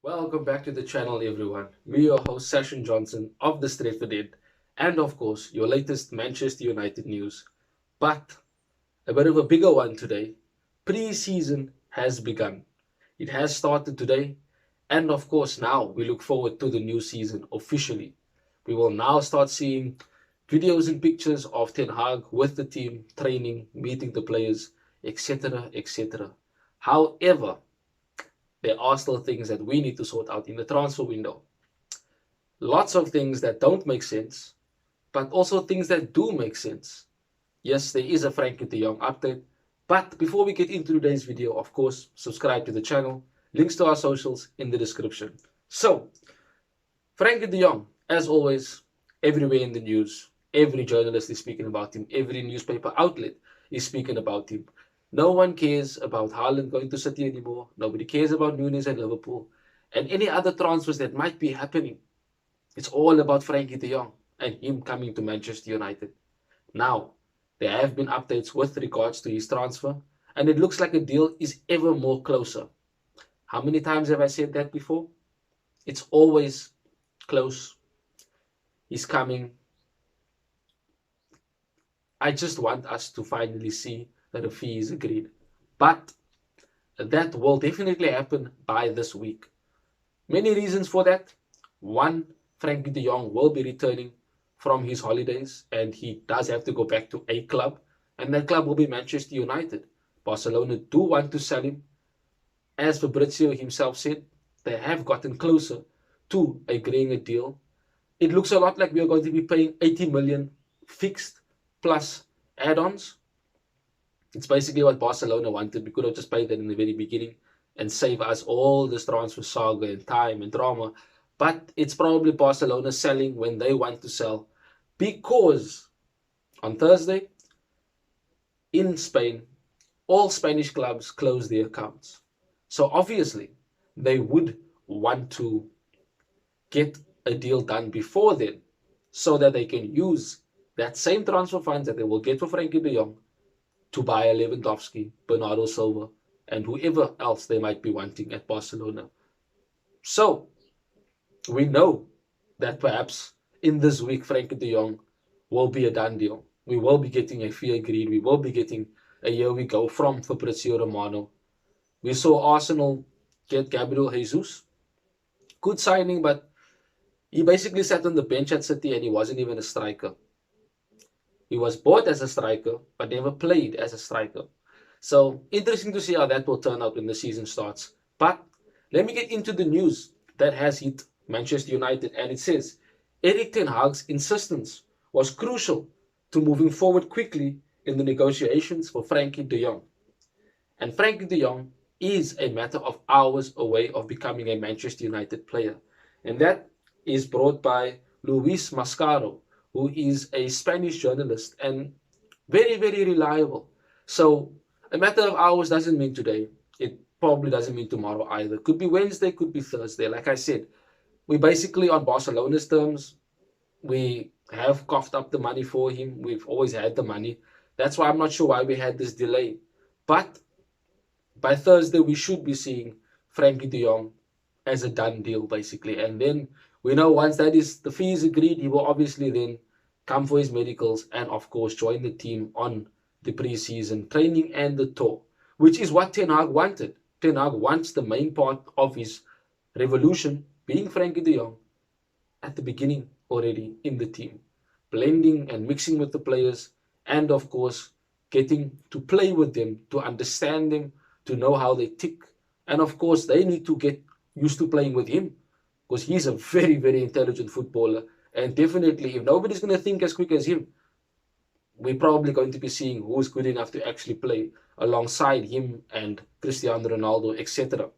Welcome back to the channel, everyone. We your host Session Johnson of the Stretford End, and of course your latest Manchester United news. But a bit of a bigger one today. Pre-season has begun. It has started today, and of course now we look forward to the new season officially. We will now start seeing videos and pictures of Ten Hag with the team, training, meeting the players, etc., etc. However, there are still things that we need to sort out in the transfer window. Lots of things that don't make sense, but also things that do make sense. Yes, there is a Frankie de Jong update, but before we get into today's video, of course, subscribe to the channel. Links to our socials in the description. So, Frankie de Jong, as always, everywhere in the news, every journalist is speaking about him, every newspaper outlet is speaking about him. No one cares about Haaland going to City anymore. Nobody cares about Nunes at Liverpool. And any other transfers that might be happening. It's all about Frankie de Jong and him coming to Manchester United. Now, there have been updates with regards to his transfer, and it looks like a deal is ever more closer. How many times have I said that before? It's always close. He's coming. I just want us to finally see that a fee is agreed. But that will definitely happen by this week. Many reasons for that. One, Frankie de Jong will be returning from his holidays and he does have to go back to a club, and that club will be Manchester United. Barcelona do want to sell him. As Fabrizio himself said, they have gotten closer to agreeing a deal. It looks a lot like we are going to be paying 80 million fixed plus add-ons. It's basically what Barcelona wanted. We could have just paid that in the very beginning and save us all this transfer saga and time and drama. But it's probably Barcelona selling when they want to sell, because on Thursday in Spain, all Spanish clubs close their accounts. So obviously, they would want to get a deal done before then so that they can use that same transfer funds that they will get for Frankie de Jong to buy a Lewandowski, Bernardo Silva, and whoever else they might be wanting at Barcelona. So, we know that perhaps in this week, Frankie de Jong will be a done deal. We will be getting a fee agreed. We will be getting a here we go from Fabrizio Romano. We saw Arsenal get Gabriel Jesus. Good signing, but he basically sat on the bench at City and he wasn't even a striker. He was bought as a striker, but never played as a striker. So, interesting to see how that will turn out when the season starts. But let me get into the news that has hit Manchester United, and it says Erik ten Hag's insistence was crucial to moving forward quickly in the negotiations for Frankie de Jong. And Frankie de Jong is a matter of hours away of becoming a Manchester United player. And that is brought by Luis Mascaro, who is a Spanish journalist and very, very reliable. So a matter of hours doesn't mean today. It probably doesn't mean tomorrow either. Could be Wednesday, could be Thursday. Like I said, we basically, on Barcelona's terms, we have coughed up the money for him. We've always had the money. That's why I'm not sure why we had this delay. But by Thursday, we should be seeing Frankie de Jong as a done deal, basically. And then we know once that is the fee is agreed, he will obviously then come for his medicals and, of course, join the team on the pre-season training and the tour, which is what Ten Hag wanted. Ten Hag wants the main part of his revolution being Frankie de Jong at the beginning already in the team, blending and mixing with the players, and of course getting to play with them, to understand them, to know how they tick. And of course they need to get used to playing with him, because he's a very, very intelligent footballer. And definitely, if nobody's going to think as quick as him, we're probably going to be seeing who's good enough to actually play alongside him and Cristiano Ronaldo, etc.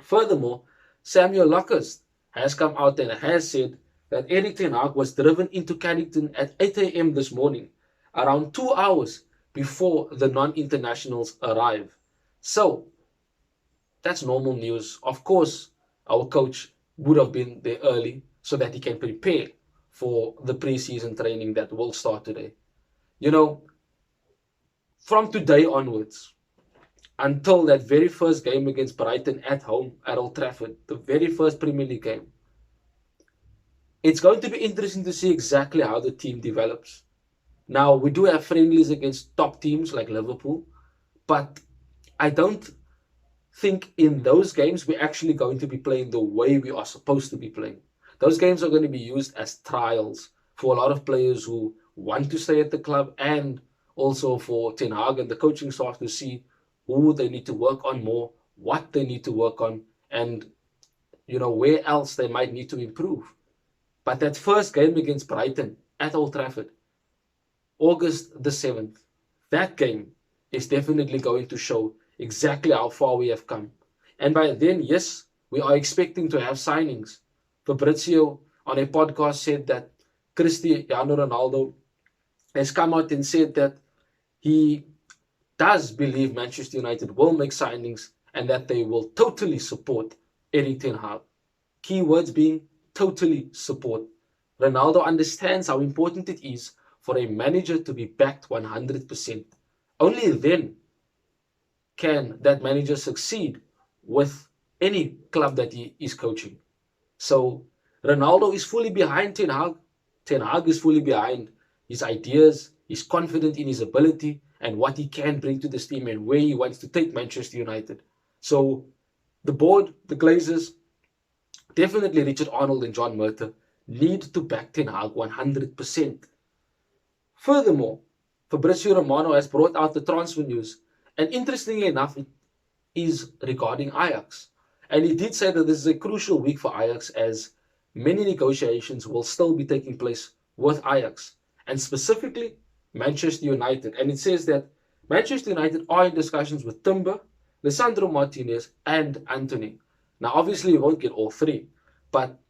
Furthermore, Samuel Lockers has come out and has said that Erik ten Hag was driven into Carrington at 8 a.m. this morning, around 2 hours before the non-internationals arrive. So, that's normal news. Of course, our coach would have been there early so that he can prepare for the pre-season training that will start today. You know, from today onwards, until that very first game against Brighton at home at Old Trafford, the very first Premier League game. It's going to be interesting to see exactly how the team develops. Now, we do have friendlies against top teams like Liverpool, but I don't think in those games we're actually going to be playing the way we are supposed to be playing. Those games are going to be used as trials for a lot of players who want to stay at the club, and also for Ten Hag and the coaching staff to see who they need to work on more, what they need to work on, and where else they might need to improve. But that first game against Brighton at Old Trafford, August the 7th, that game is definitely going to show exactly how far we have come. And by then, yes, we are expecting to have signings. Fabrizio on a podcast said that Cristiano Ronaldo has come out and said that he does believe Manchester United will make signings and that they will totally support Erik ten Hag. Key words being totally support. Ronaldo understands how important it is for a manager to be backed 100%. Only then can that manager succeed with any club that he is coaching. So Ronaldo is fully behind Ten Hag. Ten Hag is fully behind his ideas. He's confident in his ability and what he can bring to this team and where he wants to take Manchester United. So the board, the Glazers, definitely Richard Arnold and John Murtough need to back Ten Hag 100%. Furthermore, Fabrizio Romano has brought out the transfer news, and interestingly enough, it is regarding Ajax. And he did say that this is a crucial week for Ajax, as many negotiations will still be taking place with Ajax, and specifically Manchester United. And it says that Manchester United are in discussions with Timber, Lisandro Martinez, and Antony. Now, obviously, we won't get all three, but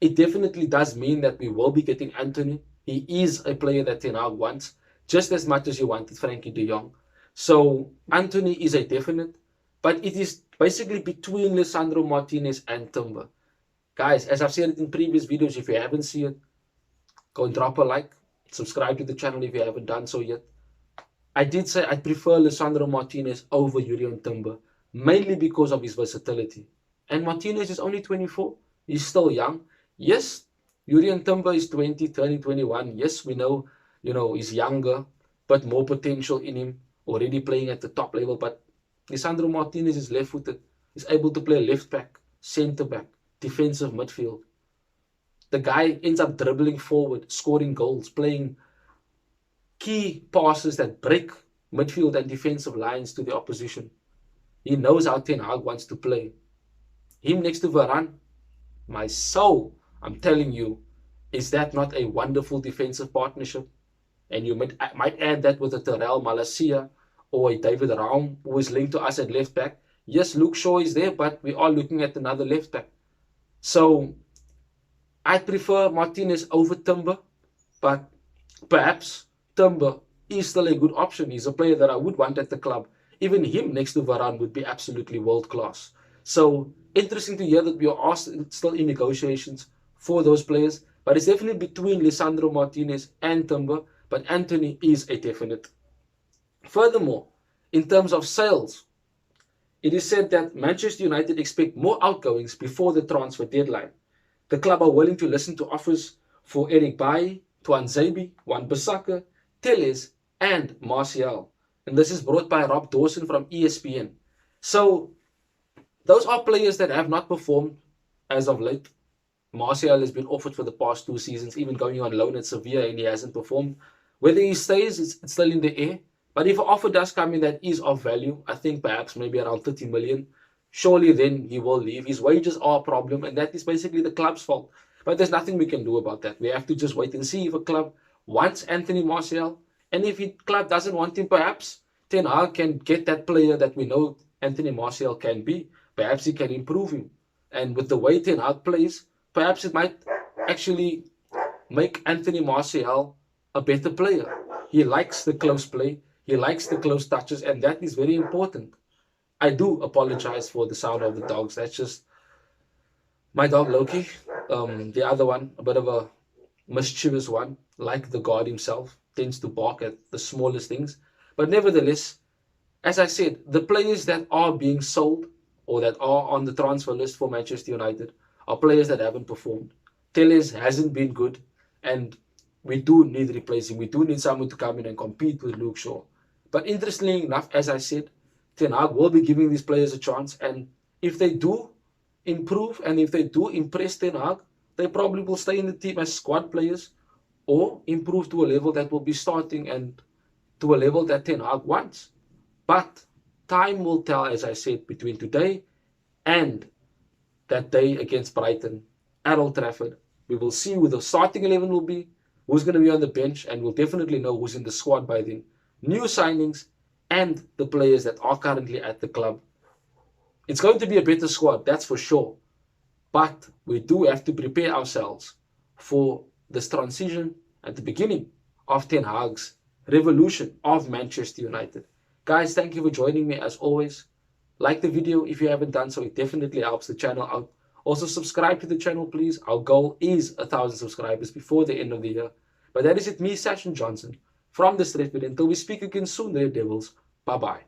it definitely does mean that we will be getting Antony. He is a player that Ten Hag wants, just as much as you wanted Frankie de Jong. So Antony is a definite, but it is basically between Lisandro Martinez and Timber. Guys, as I've said it in previous videos, if you haven't seen it, go and drop a like, subscribe to the channel if you haven't done so yet. I did say I prefer Lisandro Martinez over Jurriën Timber, mainly because of his versatility. And Martinez is only 24. He's still young. Yes, Jurriën Timber is 20, turning 21. Yes, we know, he's younger, but more potential in him, already playing at the top level. But Lisandro Martinez is left-footed. He's able to play left back, centre back, defensive midfield. The guy ends up dribbling forward, scoring goals, playing key passes that break midfield and defensive lines to the opposition. He knows how Ten Hag wants to play. Him next to Varane, my soul, I'm telling you, is that not a wonderful defensive partnership? And you might add that with a Terrell Malacia or a David Raum, who is linked to us at left back. Yes, Luke Shaw is there, but we are looking at another left back. So I prefer Martinez over Timber, but perhaps Timber is still a good option. He's a player that I would want at the club. Even him next to Varane would be absolutely world class. So interesting to hear that we are still in negotiations for those players, but it's definitely between Lisandro Martinez and Timber, but Antony is a definite. Furthermore, in terms of sales, it is said that Manchester United expect more outgoings before the transfer deadline. The club are willing to listen to offers for Eric Bailly, Tuanzebe, Wan-Bissaka, Telles, and Martial. And this is brought by Rob Dawson from ESPN. So those are players that have not performed as of late. Martial has been offered for the past 2 seasons, even going on loan at Sevilla, and he hasn't performed. Whether he stays, it's still in the air. But if an offer does come in that is of value, I think perhaps maybe around 30 million, surely then he will leave. His wages are a problem, and that is basically the club's fault. But there's nothing we can do about that. We have to just wait and see if a club wants Anthony Martial, and if the club doesn't want him, perhaps Ten Hag can get that player that we know Anthony Martial can be. Perhaps he can improve him. And with the way Ten Hag plays, perhaps it might actually make Anthony Martial a better player. He likes the close play. He likes the close touches, and that is very important. I do apologize for the sound of the dogs. That's just my dog Loki. The other one, a bit of a mischievous one, like the god himself, tends to bark at the smallest things. But nevertheless, As I said, the players that are being sold or that are on the transfer list for Manchester United are players that haven't performed. Telles hasn't been good, and we do need replacing. We do need someone to come in and compete with Luke Shaw. But interestingly enough, as I said, Ten Hag will be giving these players a chance, and if they do improve and if they do impress Ten Hag, they probably will stay in the team as squad players or improve to a level that will be starting and to a level that Ten Hag wants. But time will tell, as I said, between today and that day against Brighton at Old Trafford. We will see who the starting 11 will be, who's going to be on the bench, and we'll definitely know who's in the squad by then. New signings and the players that are currently at the club. It's going to be a better squad, that's for sure. But we do have to prepare ourselves for this transition at the beginning of Ten Hag's revolution of Manchester United. Guys, thank you for joining me as always. Like the video if you haven't done so. It definitely helps the channel out. Also subscribe to the channel, please. Our goal is 1,000 subscribers before the end of the year. But that is it, me, Sachin Johnson, from the Street. Until we speak again soon, Red Devils. Bye-bye.